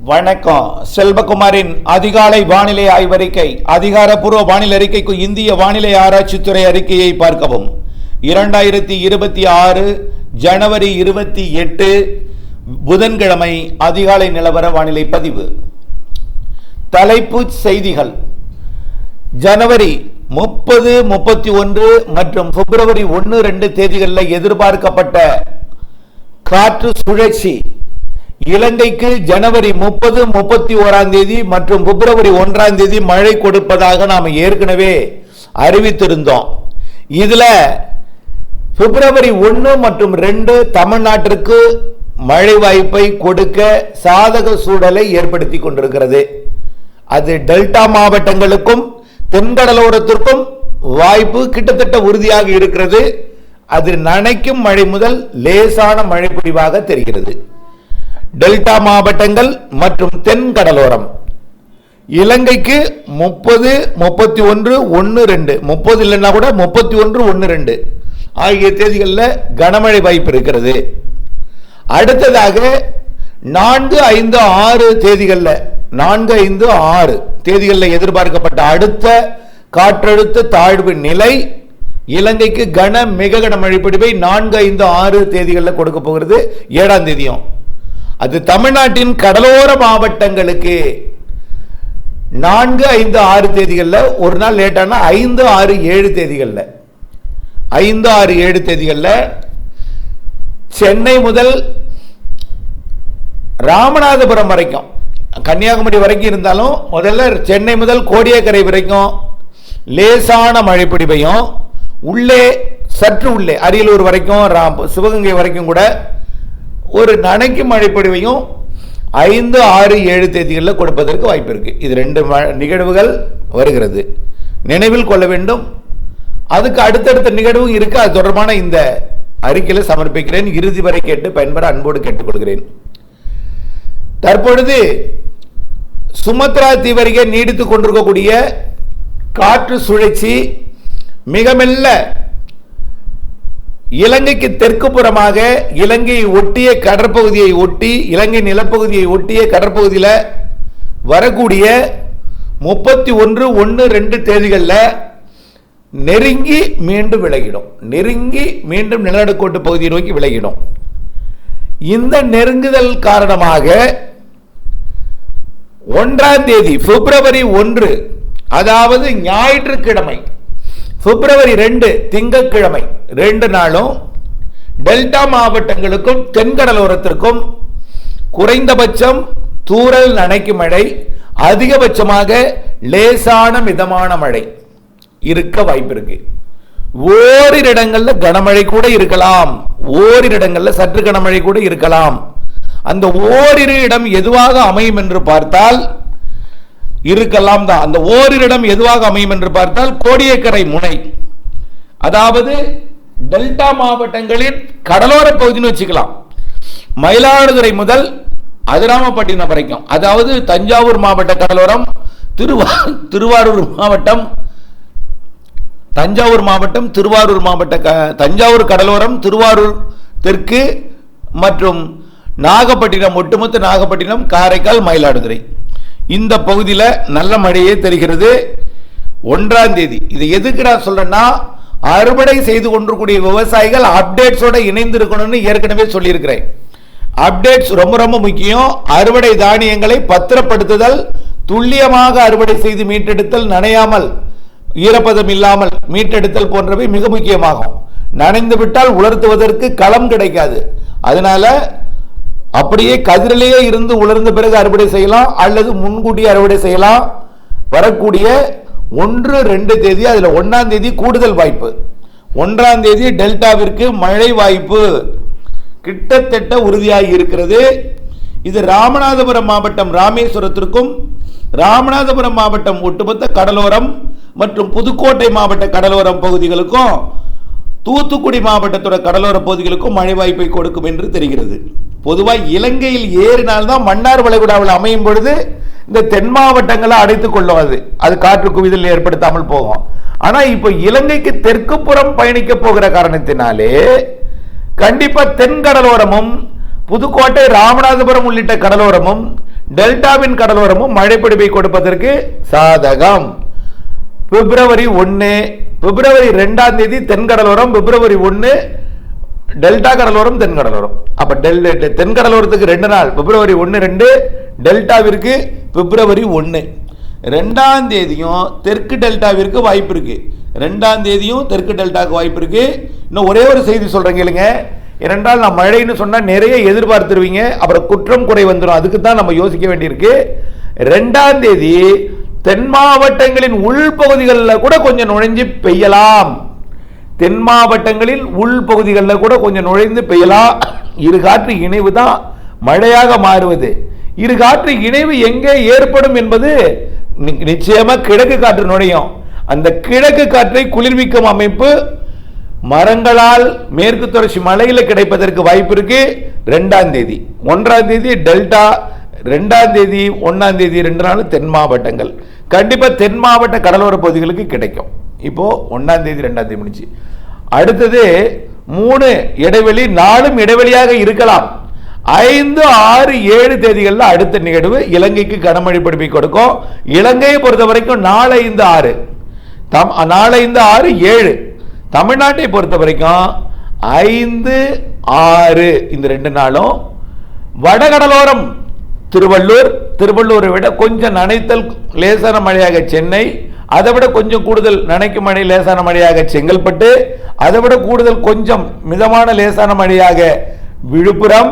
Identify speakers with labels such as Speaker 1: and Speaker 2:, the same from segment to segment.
Speaker 1: வணக்கம். செல்வகுமாரின் அதிகாலை வானிலை ஆய்வறிக்கை. அதிகாரப்பூர்வ வானிலை அறிக்கைக்கு இந்திய வானிலை ஆராய்ச்சித்துறை அறிக்கையை பார்க்கவும். 2026 ஜனவரி 28 புதன்கிழமை அதிகாலை நிலவர வானிலை பதிவு. தலைப்புச் செய்திகள். ஜனவரி 30, 31 மற்றும் பிப்ரவரி 1, 2 தேதிகளில் எதிர்பார்க்கப்பட்ட காற்று சுழற்சி இலங்கைக்கு ஜனவரி 30, 31 தேதி மற்றும் பிப்ரவரி 1 தேதி மழை கொடுப்பதாக நாம் ஏற்கனவே அறிவித்திருந்தோம். இதுல பிப்ரவரி 1 மற்றும் 2 தமிழ்நாட்டிற்கு மழை வாய்ப்பை கொடுக்க சாதக சூழலை ஏற்படுத்தி கொண்டிருக்கிறது. அது டெல்டா மாவட்டங்களுக்கும் தென்கடலோரத்திற்கும் வாய்ப்பு கிட்டத்தட்ட உறுதியாக இருக்கிறது. அது நனைக்கும் மழை முதல் லேசான மழை பொழிவாக தெரிகிறது. டெல்டா மாவட்டங்கள் மற்றும் தென் கடலோரம் இலங்கைக்கு 30, 31, 1, 2 30 இல்லைன்னா கூட 31, 1, 2 ஆகிய தேதிகளில் கனமழை வாய்ப்பு இருக்கிறது. அடுத்ததாக 4, 5, 6 தேதிகளில் 4, 5, 6 தேதிகளில் எதிர்பார்க்கப்பட்ட அடுத்த காற்றழுத்த தாழ்வு நிலை இலங்கைக்கு மிக கனமழை பொழிவை 4, 5, 6 தேதிகளில் கொடுக்க போகிறது. 7ஆம் தேதியும் அது தமிழ்நாட்டின் கடலோர மாவட்டங்களுக்கு 4, 5, 6 தேதிகளில் ஒரு நாள் லேட்டான 5, 6, 7 தேதிகளில் 5, 6, 7 தேதிகளில் சென்னை முதல் ராமநாதபுரம் வரைக்கும் கன்னியாகுமரி வரைக்கும் இருந்தாலும் முதல்ல சென்னை முதல் கோடியக்கரை வரைக்கும் லேசான மழை பொழிவையும் உள்ளே சற்று உள்ளே அரியலூர் வரைக்கும் சிவகங்கை வரைக்கும் கூட ஒரு நனைக்கும் மழை பொழிவையும் 5, 6, 7 தேதிகளில் கொடுப்பதற்கு வாய்ப்பு இருக்கு. இது 2 நிகழ்வுகள் வருகிறது, நினைவில் கொள்ள வேண்டும். அதுக்கு அடுத்தடுத்த நிகழ்வும் இருக்கு. அது தொடர்பான இந்த அறிக்கையில் சமர்ப்பிக்கிறேன். இறுதி வரை கேட்டு பயன்பெற அன்போடு கேட்டுக்கொள்கிறேன். தற்பொழுது சுமத்ரா தீவரிகை நீடித்துக் கொண்டிருக்கக்கூடிய காற்று சுழற்சி மிக மெல்ல இலங்கைக்கு தெற்கு புறமாக இலங்கையை ஒட்டிய கடற்பகுதியை ஒட்டி இலங்கை நிலப்பகுதியை ஒட்டிய கடற்பகுதியில் வரக்கூடிய 31, 1, 2 தேதிகளில் நெருங்கி மீண்டும் விலகிடும். நெருங்கி மீண்டும் நிலநடுக்கோட்டு பகுதியை நோக்கி விலகிடும். இந்த நெருங்குதல் காரணமாக 1ஆம் தேதி பிப்ரவரி 1 அதாவது ஞாயிற்றுக்கிழமை பிப்ரவரி 2 திங்கட்கிழமை 2 நாளும் டெல்டா மாவட்டங்களுக்கும் தென்கடலோரத்திற்கும் குறைந்தபட்சம் தூறல் நனைக்கும் மழை, அதிகபட்சமாக லேசான மிதமான மழை இருக்க வாய்ப்பு இருக்கு. ஓரிரு இடங்கள்ல கனமழை கூட இருக்கலாம், ஓரிரு இடங்கள்ல சற்று கனமழை கூட இருக்கலாம். அந்த ஓரிரு இடம் எதுவாக அமையும் என்று பார்த்தால் இருக்கலாம் தான். அந்த ஓரிடம் எதுவாக அமையும் என்று பார்த்தால் கோடியக்கரை முனை, அதாவது டெல்டா மாவட்டங்களின் கடலோர பகுதின்னு வச்சுக்கலாம். மயிலாடுதுறை முதல் அதிராமப்பட்டினம் வரைக்கும், அதாவது தஞ்சாவூர் மாவட்ட கடலோரம், திருவாரூர் மாவட்டம், தஞ்சாவூர் மாவட்டம், திருவாரூர் மாவட்ட தஞ்சாவூர் கடலோரம், திருவாரூர் தெற்கு மற்றும் நாகப்பட்டினம், ஒட்டுமொத்த நாகப்பட்டினம், காரைக்கால், மயிலாடுதுறை இந்த பகுதியில் நல்ல மழையே தெரிகிறது. 1ஆம் தேதி இது எதுக்கு நான் சொல்றேன்னா, அறுவடை செய்து கொண்டிருக்கூடிய விவசாயிகள் அப்டேட்ஸோட இணைந்து இருக்கணும்னு ஏற்கனவே சொல்லியிருக்கிறேன். அப்டேட்ஸ் ரொம்ப ரொம்ப முக்கியம். அறுவடை தானியங்களை பத்திரப்படுத்துதல், துல்லியமாக அறுவடை செய்து மீட்டெடுத்தல், நனையாமல் ஈரப்பதம் இல்லாமல் மீட்டெடுத்தல் போன்றவை மிக முக்கியமாகும். நனைந்து விட்டால் உலர்த்துவதற்கு களம் கிடைக்காது. அதனால அப்படியே கதிரிலேயே இருந்து உலர்ந்த பிறகு அறுவடை செய்யலாம், அல்லது முன்கூட்டியே அறுவடை செய்யலாம். வரக்கூடிய 1, 2 தேதி, அதில் 1ஆம் தேதி கூடுதல் வாய்ப்பு. 1ஆம் தேதி டெல்டாவிற்கு மழை வாய்ப்பு கிட்டத்தட்ட உறுதியாகி இருக்கிறது. இது ராமநாதபுரம் மாவட்டம் ராமேஸ்வரத்திற்கும், ராமநாதபுரம் மாவட்டம் ஒட்டுமொத்த கடலோரம் மற்றும் புதுக்கோட்டை மாவட்ட கடலோரம் பகுதிகளுக்கும், தூத்துக்குடி மாவட்டத்தோட கடலோர பகுதிகளுக்கும் மழை வாய்ப்பை கொடுக்கும் என்று தெரிகிறது. பொதுவாக இலங்கையில் ஏறினால்தான் மன்னார் வளைகுடாவில் அமையும் பொழுது இந்த தென் மாவட்டங்களை அடைத்துக் கொள்ளும். அது காற்று குவிதல் ஏற்படுத்தாமல் போகும். ஆனா இப்ப இலங்கைக்கு தெற்கு புறம் பயணிக்க போகிற காரணத்தினாலே கண்டிப்பா தென் கடலோரமும் புதுக்கோட்டை ராமநாதபுரம் உள்ளிட்ட கடலோரமும் டெல்டாவின் கடலோரமும் மழைப்பொழிவை கொடுப்பதற்கு சாதகம். பிப்ரவரி 1, பிப்ரவரி 2ஆம் தேதி தென்கடலோரம், பிப்ரவரி 1 டெல்டா கடலோரம், தென்கடலோரம். அப்ப தென்கடலோரத்துக்கு 2 நாள், பிப்ரவரி 1, 2, டெல்டாவிற்கு பிப்ரவரி 1. 2ஆம் தேதியும் தெற்கு டெல்டாவிற்கு வாய்ப்பு இருக்கு. 2ஆம் தேதியும் தெற்கு டெல்டாவுக்கு வாய்ப்பு இருக்கு. இன்னும் ஒரே ஒரு செய்தி சொல்றேன் கேளுங்க. ஏனென்றால் நான் மழைன்னு சொன்னா நிறைய எதிர்பார்த்துருவீங்க, அப்புறம் குற்றம் குறை வந்துடும். அதுக்கு தான் நம்ம யோசிக்க வேண்டியிருக்கு. 2ஆம் தேதி தென் மாவட்டங்களின் உள்பகுதிகளில் கூட கொஞ்சம் நுழைஞ்சு பெய்யலாம். தென் மாவட்டங்களில் உள்பகுதிகளில் கூட கொஞ்சம் நுழைந்து பெய்யலாம். இரு காற்று இணைவு தான் மழையாக மாறுவது. இரு காற்று இணைவு எங்கே ஏற்படும் என்பது நிச்சயமா கிழக்கு காற்று நுழையும். அந்த கிழக்கு காற்றை குளிர்விக்கும் அமைப்பு மரங்களால் மேற்கு தொடர்ச்சி மலையில் கிடைப்பதற்கு வாய்ப்பு இருக்கு. 2ஆம் தேதி 1ஆம் தேதி டெல்டா, 2ஆம் தேதி 1ஆம் தேதி 2 நாள் தென் மாவட்டங்கள் கண்டிப்பா தென் மாவட்ட கடலோர பகுதிகளுக்கு கிடைக்கும். இப்போ 1ஆம் தேதி 2ஆம் தேதி முடிச்சு, அடுத்தது 3 இடைவெளி, 4 இடைவெளியாக இருக்கலாம். 5, 6, 7 தேதிகளில் அடுத்த நிகழ்வு இலங்கைக்கு கனமழை பொழிவை கொடுக்கும். இலங்கையை பொறுத்த வரைக்கும் 4, 5, 6, 4, 5, 6, 7. தமிழ்நாட்டை பொறுத்த வரைக்கும் 5, 6 இந்த 2 நாளும். வடகடலோரம் திருவள்ளூரை விட கொஞ்சம் நனைத்தல் லேசான மழையாக சென்னை, அதை விட கொஞ்சம் கூடுதல் நனைக்கும் மழை லேசான மழையாக செங்கல்பட்டு, அதை விட கூடுதல் கொஞ்சம் மிதமான லேசான மழையாக விழுப்புரம்,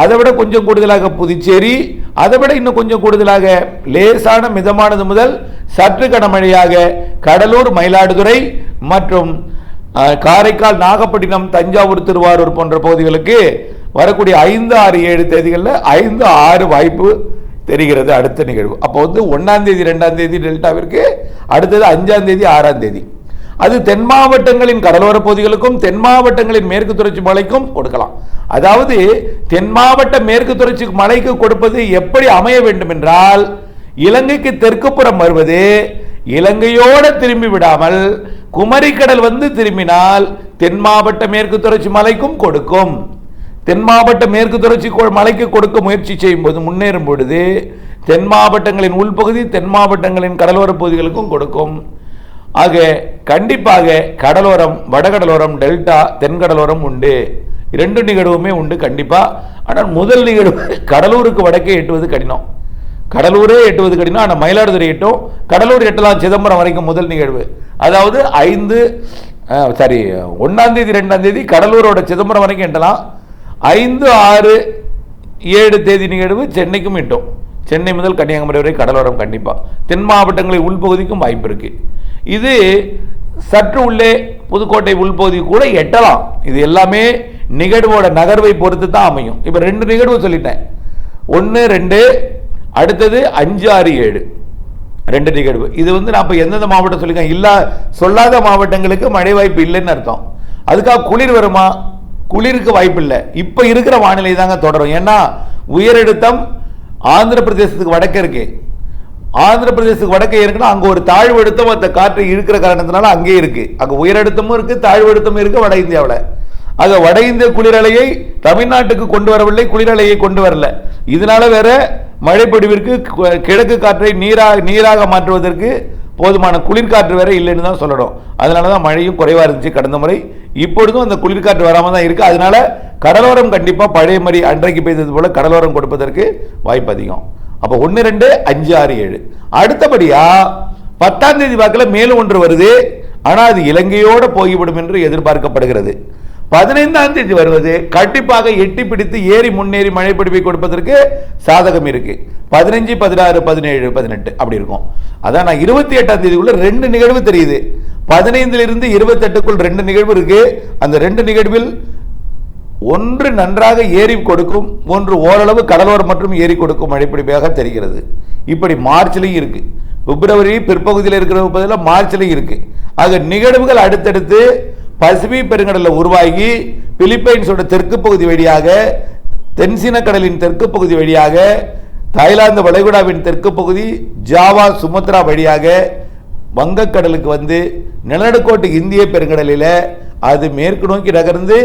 Speaker 1: அதை விட கொஞ்சம் கூடுதலாக புதுச்சேரி, அதை விட இன்னும் கொஞ்சம் கூடுதலாக லேசான மிதமானது முதல் சற்று கனமழையாக கடலூர், மயிலாடுதுறை மற்றும் காரைக்கால், நாகப்பட்டினம், தஞ்சாவூர், திருவாரூர் போன்ற பகுதிகளுக்கு வரக்கூடிய 5, 6, 7 தேதிகளில் 5, 6 வாய்ப்பு தெரிகிறது அடுத்த நிகழ்வு. அப்போ 1ஆம் தேதி 2ஆம் தேதி டெல்டாவிற்கு, அடுத்தது 5ஆம் தேதி 6ஆம் தேதி. அது தென் மாவட்டங்களின் கடலோர பகுதிகளுக்கும் தென் மாவட்டங்களின் மேற்கு தொடர்ச்சி மலைக்கும் கொடுக்கலாம். அதாவது தென் மாவட்ட மேற்கு தொடர்ச்சி மலைக்கு கொடுப்பது எப்படி அமைய வேண்டும் என்றால், இலங்கைக்கு தெற்கு புறம் வருவது இலங்கையோடு திரும்பி விடாமல் குமரிக்கடல் வந்து திரும்பினால் தென் மாவட்ட மேற்கு தொடர்ச்சி மலைக்கும் கொடுக்கும். தென் மாவட்ட மேற்கு தொடர்ச்சி மலைக்கு கொடுக்க முயற்சி செய்யும் போது, முன்னேறும் பொழுது தென் மாவட்டங்களின் உள்பகுதி தென் மாவட்டங்களின் கடலோர பகுதிகளுக்கும் கொடுக்கும். ஆக கண்டிப்பாக கடலோரம், வடகடலோரம், டெல்டா, தென்கடலோரம் உண்டு. 2 நிகழ்வுமே உண்டு கண்டிப்பா. ஆனால் முதல் நிகழ்வு கடலூருக்கு வடக்கே எட்டுவது கடினம். கடலூரே எட்டுவது கடினம். ஆனால் மயிலாடுதுறை எட்டும், கடலூர் எட்டலாம், சிதம்பரம் வரைக்கும் முதல் நிகழ்வு. அதாவது 1ஆம் தேதி 2ஆம் தேதி கடலூரோட சிதம்பரம் வரைக்கும் எட்டலாம். 5, 6, 7 தேதி நிகழ்வு சென்னைக்கும் எட்டும். சென்னை முதல் கன்னியாகுமரி வரை கடலோரம் கண்டிப்பா. தென் மாவட்டங்களின் உள்பகுதிக்கும் வாய்ப்பு இருக்கு. இது சற்று உள்ளே புதுக்கோட்டை உள்பகுதி கூட எட்டலாம். இது எல்லாமே நிகழ்வோட நகர்வை பொறுத்து தான் அமையும். இப்ப 2 நிகழ்வு சொல்லிட்டேன். 1, 2, அடுத்தது 5, 6, 7 2 நிகழ்வு. இது நான் இப்ப எந்தெந்த மாவட்டம் சொல்லிருக்கேன், இல்ல சொல்லாத மாவட்டங்களுக்கு மழை வாய்ப்பு இல்லைன்னு அர்த்தம். அதுக்காக குளிர் வருமா? குளிருக்கு வாய்ப்பு இல்லை. இப்ப இருக்கிற வானிலை தாங்க தொடரும். ஏன்னா உயரழுத்தம் ஆந்திர பிரதேசத்துக்கு வடக்கே இருக்கு. ஆந்திர பிரதேசத்துக்கு வடக்கே இருக்குன்னா அங்க ஒரு தாழ்வு அழுத்தம் அந்த காற்று இருக்கிற காரணத்தினால அங்கே இருக்கு. அங்க உயரழுத்தமும் இருக்கு, தாழ்வு அழுத்தமும் இருக்கு வட இந்தியாவில். ஆக வட இந்திய குளிரலையை தமிழ்நாட்டுக்கு கொண்டு வரவில்லை, குளிரலையை கொண்டு வரல. இதனால வேற மழைப்பொழிவிற்கு கிழக்கு காற்றை நீராக மாற்றுவதற்கு போதுமான குளிர்காற்று வேற இல்லைன்னு தான் சொல்லணும். அதனாலதான் மழையும் குறைவா இருந்துச்சு கடந்த முறை. இப்பொழுதும் அந்த குளிர்காற்று வராம தான் இருக்கு. அதனால கடலோரம் கண்டிப்பா பழைய மாதிரி அன்றைக்கு பெய்தது போல கடலோரம் கொடுப்பதற்கு வாய்ப்பு அதிகம். அப்ப 1, 2, 5, 6, 7 அடுத்தபடியா 10ஆம் தேதி வாக்கில் மேலும் ஒன்று வருது. ஆனா அது இலங்கையோட போய்விடும் என்று எதிர்பார்க்கப்படுகிறது. 15ஆம் தேதி வருவது கண்டிப்பாக எட்டி பிடித்து ஏறி முன்னேறி மழை பொழிவை கொடுப்பதற்கு சாதகம் இருக்கு. 15, 16, 17, 18 அப்படி இருக்கும். அதான் நான் 28ஆம் தேதிக்குள்ள 2 நிகழ்வு தெரியுது. 15 இருந்து 28க்குள் 2 நிகழ்வு இருக்கு. அந்த 2 நிகழ்வில் ஒன்று நன்றாக ஏறி கொடுக்கும், ஒன்று ஓரளவு கடலோரம் மற்றும் ஏறி கொடுக்கும் மழைப்பொழிவாக தெரிகிறது. இப்படி மார்ச்லையும் இருக்கு, பிப்ரவரி பிற்பகுதியில் இருக்கிற மார்ச்லையும் இருக்கு. ஆக நிகழ்வுகள் அடுத்தடுத்து பசிபிக் பெருங்கடலில் உருவாகி பிலிப்பைன்ஸோட தெற்கு பகுதி வழியாக, தென்சீன கடலின் தெற்கு பகுதி வழியாக, தாய்லாந்து வளைகுடாவின் தெற்கு பகுதி, ஜாவா சுமத்ரா வழியாக வங்கக்கடலுக்கு வந்து நிலநடுக்கோட்டு இந்திய பெருங்கடலில் அது மேற்கு நோக்கி நகர்ந்து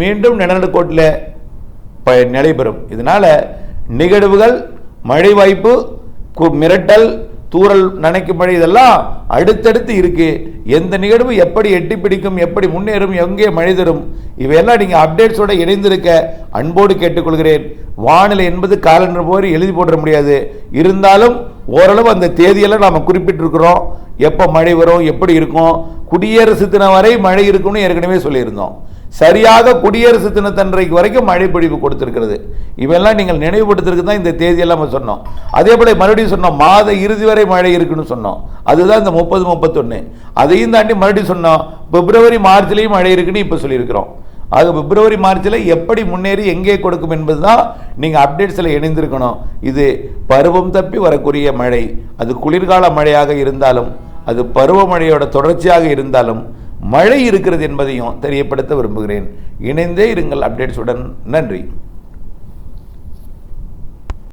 Speaker 1: மீண்டும் நிலநடுக்கோட்டில் நடைபெறும். இதனால நிகழ்வுகள் மழை வாய்ப்பு, மிரட்டல், தூறல், நனைக்கும் மழை இதெல்லாம் அடுத்தடுத்து இருக்கு. எந்த நிகழ்வு எப்படி எட்டி பிடிக்கும், எப்படி முன்னேறும், எங்கே மழை தரும், இவையெல்லாம் நீங்கள் அப்டேட்ஸோட இணைந்திருக்க அன்போடு கேட்டுக்கொள்கிறேன். வானிலை என்பது காலண்டர் போய் எழுதி போட முடியாது. இருந்தாலும் ஓரளவு அந்த தேதியெல்லாம் நாம் குறிப்பிட்டிருக்கிறோம். எப்போ மழை வரும், எப்படி இருக்கும். குடியரசு தினம் வரை மழை இருக்கும்னு ஏற்கனவே சொல்லியிருந்தோம். சரியாக குடியரசு தினத்தன்றைக்கு வரைக்கும் மழை பொழிவு கொடுத்திருக்கிறது. இவெல்லாம் நீங்கள் நினைவுபடுத்துறதுக்கு தான் இந்த தேதியெல்லாம் நம்ம சொன்னோம். அதே போல மறுபடியும் சொன்னோம், மாத இறுதி வரை மழை இருக்குன்னு சொன்னோம். அதுதான் இந்த 30, 31. அதையும் தாண்டி மறுபடியும் சொன்னோம், பிப்ரவரி மார்ச்லேயும் மழை இருக்குன்னு இப்போ சொல்லியிருக்கிறோம். ஆக பிப்ரவரி மார்ச்சில் எப்படி முன்னேறி எங்கே கொடுக்கும் என்பது தான் நீங்கள் அப்டேட்ஸில் இணைந்திருக்கணும். இது பருவம் தப்பி வரக்கூடிய மழை. அது குளிர்கால மழையாக இருந்தாலும், அது பருவமழையோட தொடர்ச்சியாக இருந்தாலும் மழை இருக்கிறது என்பதையும் தெரியப்படுத்த விரும்புகிறேன். இணைந்தே இருங்கள் அப்டேட்ஸுடன். நன்றி.